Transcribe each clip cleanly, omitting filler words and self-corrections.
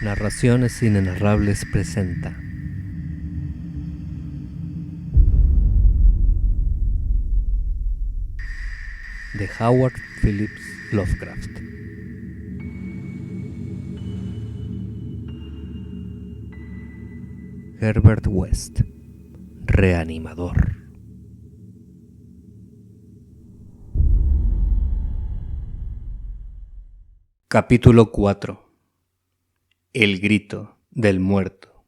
Narraciones Inenarrables presenta de Howard Phillips Lovecraft. Herbert West, Reanimador. Capítulo 4. El grito del muerto.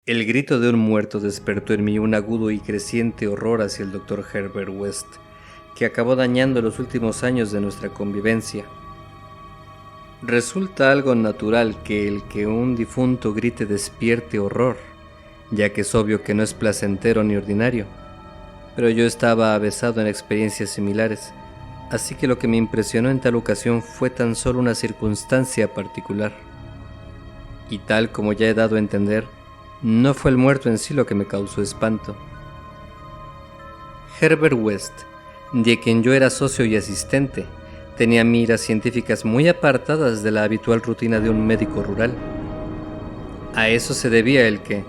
El grito de un muerto despertó en mí un agudo y creciente horror hacia el Dr. Herbert West, que acabó dañando los últimos años de nuestra convivencia. Resulta algo natural que el que un difunto grite despierte horror, ya que es obvio que no es placentero ni ordinario, pero yo estaba avesado en experiencias similares. Así que lo que me impresionó en tal ocasión fue tan solo una circunstancia particular. Y tal como ya he dado a entender, no fue el muerto en sí lo que me causó espanto. Herbert West, de quien yo era socio y asistente, tenía miras científicas muy apartadas de la habitual rutina de un médico rural. A eso se debía el que,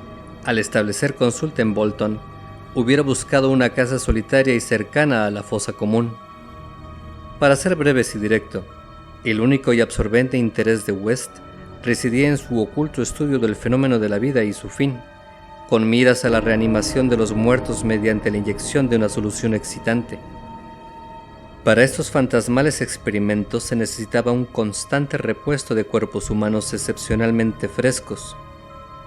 al establecer consulta en Bolton, hubiera buscado una casa solitaria y cercana a la fosa común. Para ser breves y directo, el único y absorbente interés de West residía en su oculto estudio del fenómeno de la vida y su fin, con miras a la reanimación de los muertos mediante la inyección de una solución excitante. Para estos fantasmales experimentos se necesitaba un constante repuesto de cuerpos humanos excepcionalmente frescos,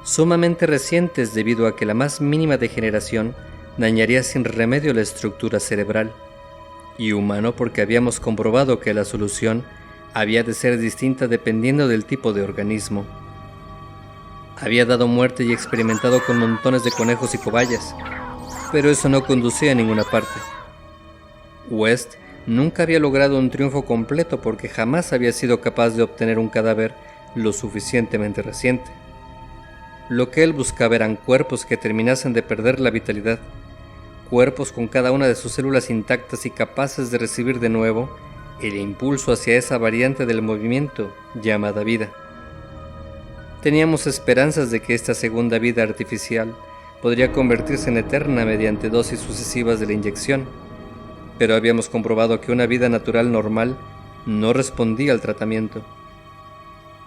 sumamente recientes debido a que la más mínima degeneración dañaría sin remedio la estructura cerebral, y humano porque habíamos comprobado que la solución había de ser distinta dependiendo del tipo de organismo. Había dado muerte y experimentado con montones de conejos y cobayas, pero eso no conducía a ninguna parte. West nunca había logrado un triunfo completo porque jamás había sido capaz de obtener un cadáver lo suficientemente reciente. Lo que él buscaba eran cuerpos que terminasen de perder la vitalidad, cuerpos con cada una de sus células intactas y capaces de recibir de nuevo el impulso hacia esa variante del movimiento llamada vida. Teníamos esperanzas de que esta segunda vida artificial podría convertirse en eterna mediante dosis sucesivas de la inyección, pero habíamos comprobado que una vida natural normal no respondía al tratamiento.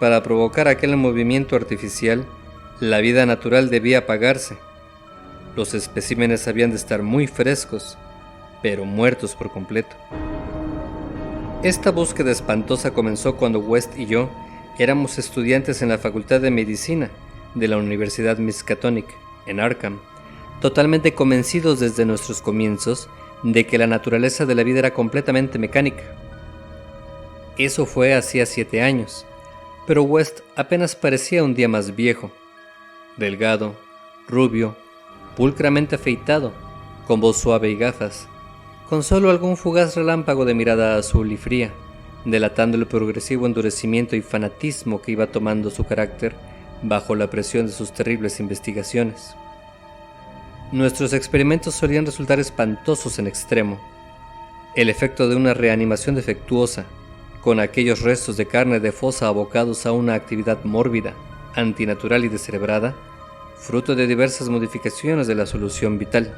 Para provocar aquel movimiento artificial, la vida natural debía apagarse. Los especímenes habían de estar muy frescos, pero muertos por completo. Esta búsqueda espantosa comenzó cuando West y yo éramos estudiantes en la Facultad de Medicina de la Universidad Miskatonic, en Arkham, totalmente convencidos desde nuestros comienzos de que la naturaleza de la vida era completamente mecánica. Eso fue hacía 7 años, pero West apenas parecía un día más viejo, delgado, rubio, pulcramente afeitado, con voz suave y gafas, con solo algún fugaz relámpago de mirada azul y fría, delatando el progresivo endurecimiento y fanatismo que iba tomando su carácter bajo la presión de sus terribles investigaciones. Nuestros experimentos solían resultar espantosos en extremo. El efecto de una reanimación defectuosa, con aquellos restos de carne de fosa abocados a una actividad mórbida, antinatural y descerebrada, fruto de diversas modificaciones de la solución vital.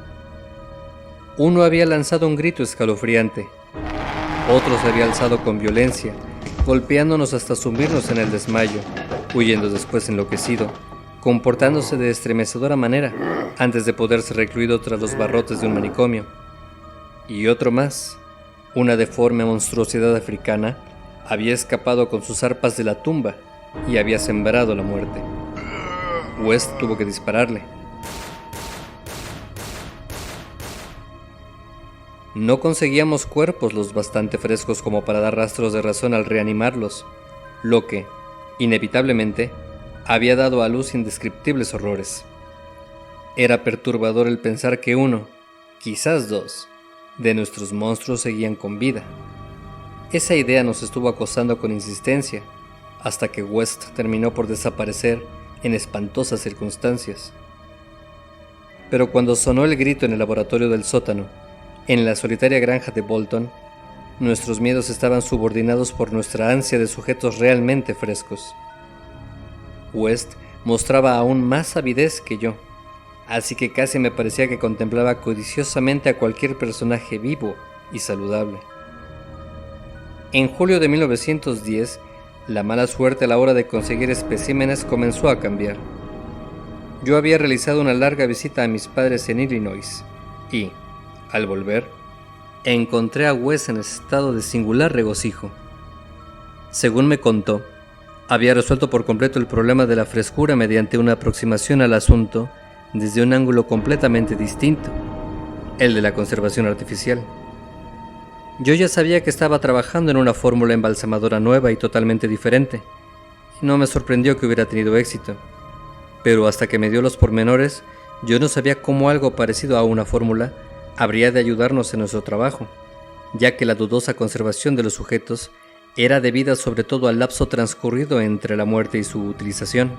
Uno había lanzado un grito escalofriante, otro se había alzado con violencia, golpeándonos hasta sumirnos en el desmayo, huyendo después enloquecido, comportándose de estremecedora manera antes de poder ser recluido tras los barrotes de un manicomio. Y otro más, una deforme monstruosidad africana, había escapado con sus arpas de la tumba y había sembrado la muerte. West tuvo que dispararle. No conseguíamos cuerpos los bastante frescos como para dar rastros de razón al reanimarlos, lo que, inevitablemente, había dado a luz indescriptibles horrores. Era perturbador el pensar que uno, quizás dos, de nuestros monstruos seguían con vida. Esa idea nos estuvo acosando con insistencia, hasta que West terminó por desaparecer en espantosas circunstancias. Pero cuando sonó el grito en el laboratorio del sótano, en la solitaria granja de Bolton, Nuestros miedos estaban subordinados por nuestra ansia de sujetos realmente frescos. West mostraba aún más avidez que yo, así que casi me parecía que contemplaba codiciosamente a cualquier personaje vivo y saludable. En julio de 1910, la mala suerte a la hora de conseguir especímenes comenzó a cambiar. Yo había realizado una larga visita a mis padres en Illinois y, al volver, encontré a Wes en estado de singular regocijo. Según me contó, había resuelto por completo el problema de la frescura mediante una aproximación al asunto desde un ángulo completamente distinto, el de la conservación artificial. Yo ya sabía que estaba trabajando en una fórmula embalsamadora nueva y totalmente diferente, y no me sorprendió que hubiera tenido éxito, pero hasta que me dio los pormenores, yo no sabía cómo algo parecido a una fórmula habría de ayudarnos en nuestro trabajo, ya que la dudosa conservación de los sujetos era debida sobre todo al lapso transcurrido entre la muerte y su utilización.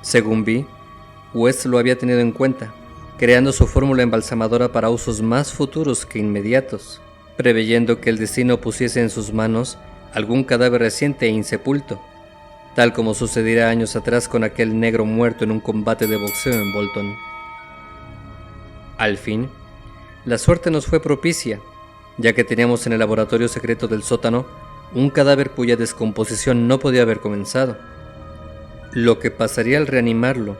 Según vi, West lo había tenido en cuenta, creando su fórmula embalsamadora para usos más futuros que inmediatos, preveyendo que el destino pusiese en sus manos algún cadáver reciente e insepulto, tal como sucediera años atrás con aquel negro muerto en un combate de boxeo en Bolton. Al fin, la suerte nos fue propicia, ya que teníamos en el laboratorio secreto del sótano un cadáver cuya descomposición no podía haber comenzado. Lo que pasaría al reanimarlo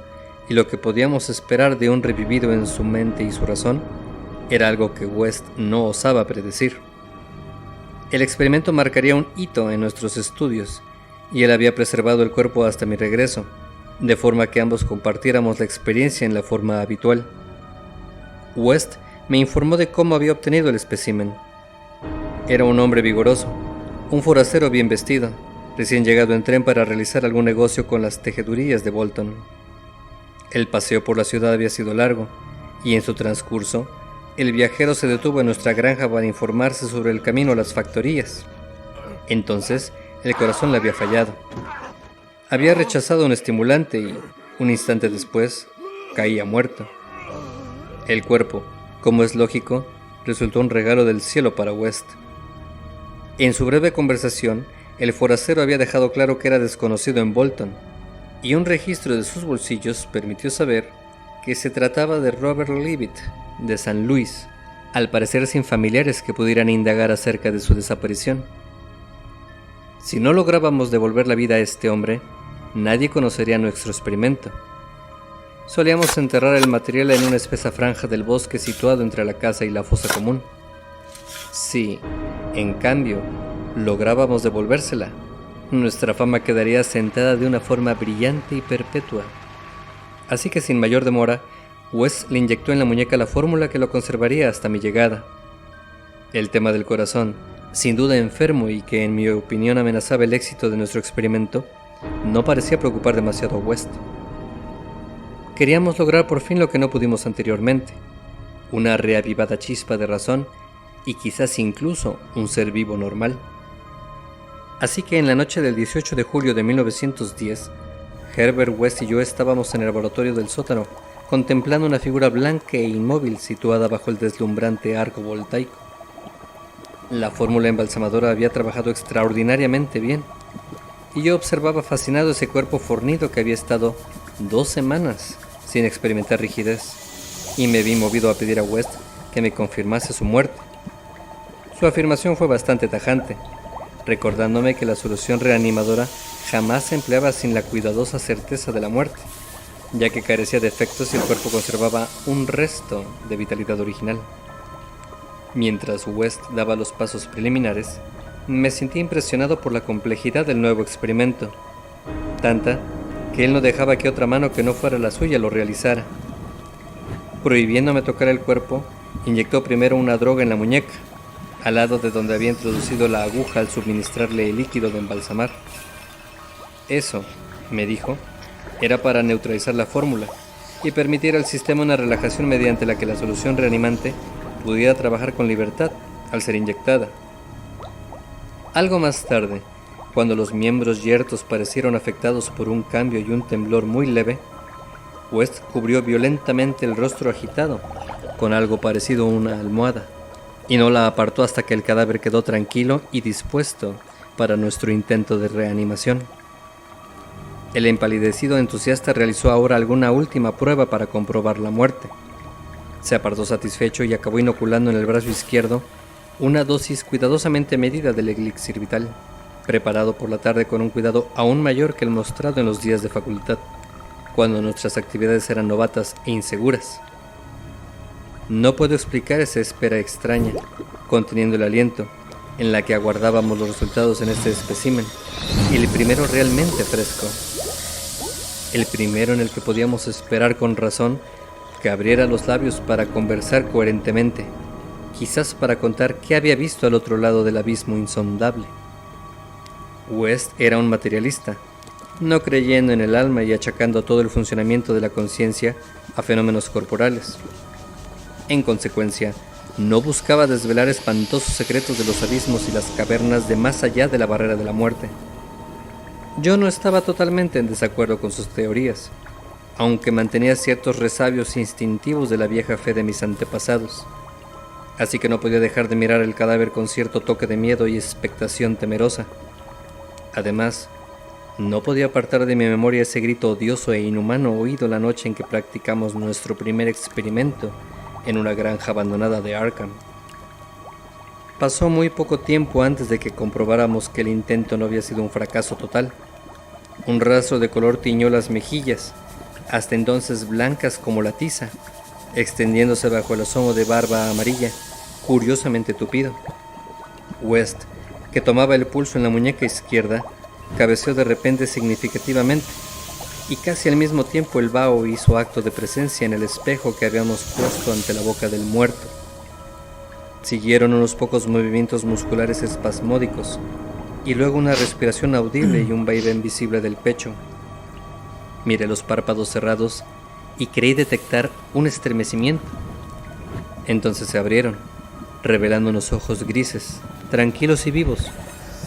y lo que podíamos esperar de un revivido en su mente y su razón era algo que West no osaba predecir. El experimento marcaría un hito en nuestros estudios, y él había preservado el cuerpo hasta mi regreso, de forma que ambos compartiéramos la experiencia en la forma habitual. West me informó de cómo había obtenido el espécimen. Era un hombre vigoroso, un forastero bien vestido, recién llegado en tren para realizar algún negocio con las tejedurías de Bolton. El paseo por la ciudad había sido largo, y en su transcurso, el viajero se detuvo en nuestra granja para informarse sobre el camino a las factorías. Entonces, el corazón le había fallado. Había rechazado un estimulante y, un instante después, caía muerto. El cuerpo, como es lógico, resultó un regalo del cielo para West. En su breve conversación, el forastero había dejado claro que era desconocido en Bolton, y un registro de sus bolsillos permitió saber que se trataba de Robert Leavitt, de San Luis, al parecer sin familiares que pudieran indagar acerca de su desaparición. Si no lográbamos devolver la vida a este hombre, nadie conocería nuestro experimento. Solíamos enterrar el material en una espesa franja del bosque situado entre la casa y la fosa común. Si, en cambio, lográbamos devolvérsela, nuestra fama quedaría sentada de una forma brillante y perpetua. Así que sin mayor demora, Wes le inyectó en la muñeca la fórmula que lo conservaría hasta mi llegada. El tema del corazón, sin duda enfermo y que en mi opinión amenazaba el éxito de nuestro experimento, no parecía preocupar demasiado a West. Queríamos lograr por fin lo que no pudimos anteriormente, una reavivada chispa de razón y quizás incluso un ser vivo normal. Así que en la noche del 18 de julio de 1910, Herbert West y yo estábamos en el laboratorio del sótano, contemplando una figura blanca e inmóvil situada bajo el deslumbrante arco voltaico. La fórmula embalsamadora había trabajado extraordinariamente bien, y yo observaba fascinado ese cuerpo fornido que había estado 2 semanas sin experimentar rigidez, y me vi movido a pedir a West que me confirmase su muerte. Su afirmación fue bastante tajante, recordándome que la solución reanimadora jamás se empleaba sin la cuidadosa certeza de la muerte, ya que carecía de efectos y el cuerpo conservaba un resto de vitalidad original. Mientras West daba los pasos preliminares, me sentí impresionado por la complejidad del nuevo experimento, tanta que él no dejaba que otra mano que no fuera la suya lo realizara. Prohibiéndome tocar el cuerpo, inyectó primero una droga en la muñeca, al lado de donde había introducido la aguja al suministrarle el líquido de embalsamar. Eso, me dijo, era para neutralizar la fórmula y permitir al sistema una relajación mediante la que la solución reanimante pudiera trabajar con libertad al ser inyectada. Algo más tarde, cuando los miembros yertos parecieron afectados por un cambio y un temblor muy leve, West cubrió violentamente el rostro agitado con algo parecido a una almohada y no la apartó hasta que el cadáver quedó tranquilo y dispuesto para nuestro intento de reanimación. El empalidecido entusiasta realizó ahora alguna última prueba para comprobar la muerte. Se apartó satisfecho y acabó inoculando en el brazo izquierdo una dosis cuidadosamente medida del elixir vital, preparado por la tarde con un cuidado aún mayor que el mostrado en los días de facultad, cuando nuestras actividades eran novatas e inseguras. No puedo explicar esa espera extraña, conteniendo el aliento, en la que aguardábamos los resultados en este espécimen, y el primero realmente fresco. El primero en el que podíamos esperar con razón que abriera los labios para conversar coherentemente, quizás para contar qué había visto al otro lado del abismo insondable. West era un materialista, no creyendo en el alma y achacando todo el funcionamiento de la conciencia a fenómenos corporales. En consecuencia, no buscaba desvelar espantosos secretos de los abismos y las cavernas de más allá de la barrera de la muerte. Yo no estaba totalmente en desacuerdo con sus teorías, aunque mantenía ciertos resabios instintivos de la vieja fe de mis antepasados, así que no podía dejar de mirar el cadáver con cierto toque de miedo y expectación temerosa. Además, no podía apartar de mi memoria ese grito odioso e inhumano oído la noche en que practicamos nuestro primer experimento en una granja abandonada de Arkham. Pasó muy poco tiempo antes de que comprobáramos que el intento no había sido un fracaso total. Un rastro de color tiñó las mejillas, hasta entonces blancas como la tiza, extendiéndose bajo el asomo de barba amarilla, curiosamente tupido. West, que tomaba el pulso en la muñeca izquierda, cabeceó de repente significativamente, y casi al mismo tiempo el vaho hizo acto de presencia en el espejo que habíamos puesto ante la boca del muerto. Siguieron unos pocos movimientos musculares espasmódicos, y luego una respiración audible y un vaivén visible del pecho. Miré los párpados cerrados y creí detectar un estremecimiento. Entonces se abrieron, revelando unos ojos grises, tranquilos y vivos,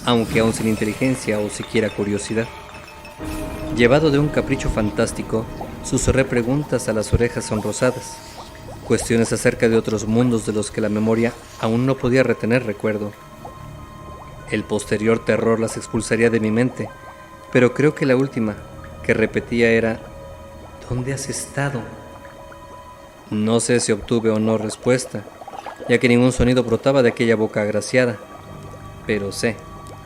aunque aún sin inteligencia o siquiera curiosidad. Llevado de un capricho fantástico, susurré preguntas a las orejas sonrosadas, cuestiones acerca de otros mundos de los que la memoria aún no podía retener recuerdo. El posterior terror las expulsaría de mi mente, pero creo que la última, que repetía, era: ¿dónde has estado? No sé si obtuve o no respuesta, ya que ningún sonido brotaba de aquella boca agraciada, pero sé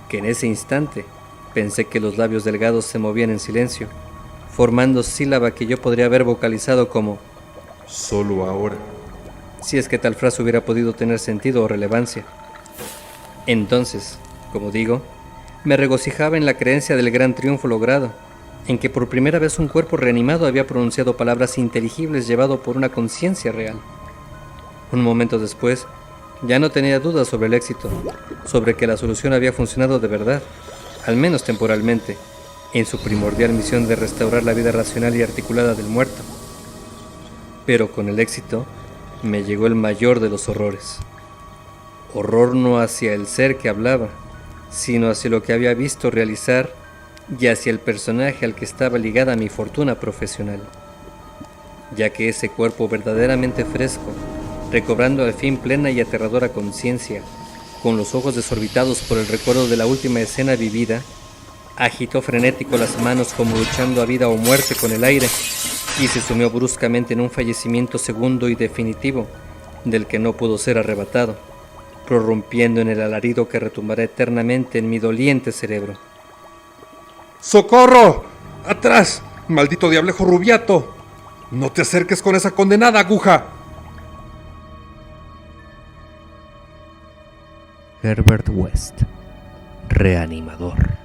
que en ese instante pensé que los labios delgados se movían en silencio, formando sílaba que yo podría haber vocalizado como solo ahora, si es que tal frase hubiera podido tener sentido o relevancia. Entonces, como digo, me regocijaba en la creencia del gran triunfo logrado, en que por primera vez un cuerpo reanimado había pronunciado palabras inteligibles llevado por una conciencia real. Un momento después, ya no tenía dudas sobre el éxito, sobre que la solución había funcionado de verdad, al menos temporalmente, en su primordial misión de restaurar la vida racional y articulada del muerto. Pero con el éxito me llegó el mayor de los horrores. Horror no hacia el ser que hablaba, sino hacia lo que había visto realizar y hacia el personaje al que estaba ligada mi fortuna profesional, ya que ese cuerpo verdaderamente fresco, recobrando al fin plena y aterradora conciencia, con los ojos desorbitados por el recuerdo de la última escena vivida, agitó frenético las manos como luchando a vida o muerte con el aire y se sumió bruscamente en un fallecimiento segundo y definitivo, del que no pudo ser arrebatado, prorrumpiendo en el alarido que retumbará eternamente en mi doliente cerebro. ¡Socorro! ¡Atrás! ¡Maldito diablejo rubiato! ¡No te acerques con esa condenada aguja! Herbert West, reanimador.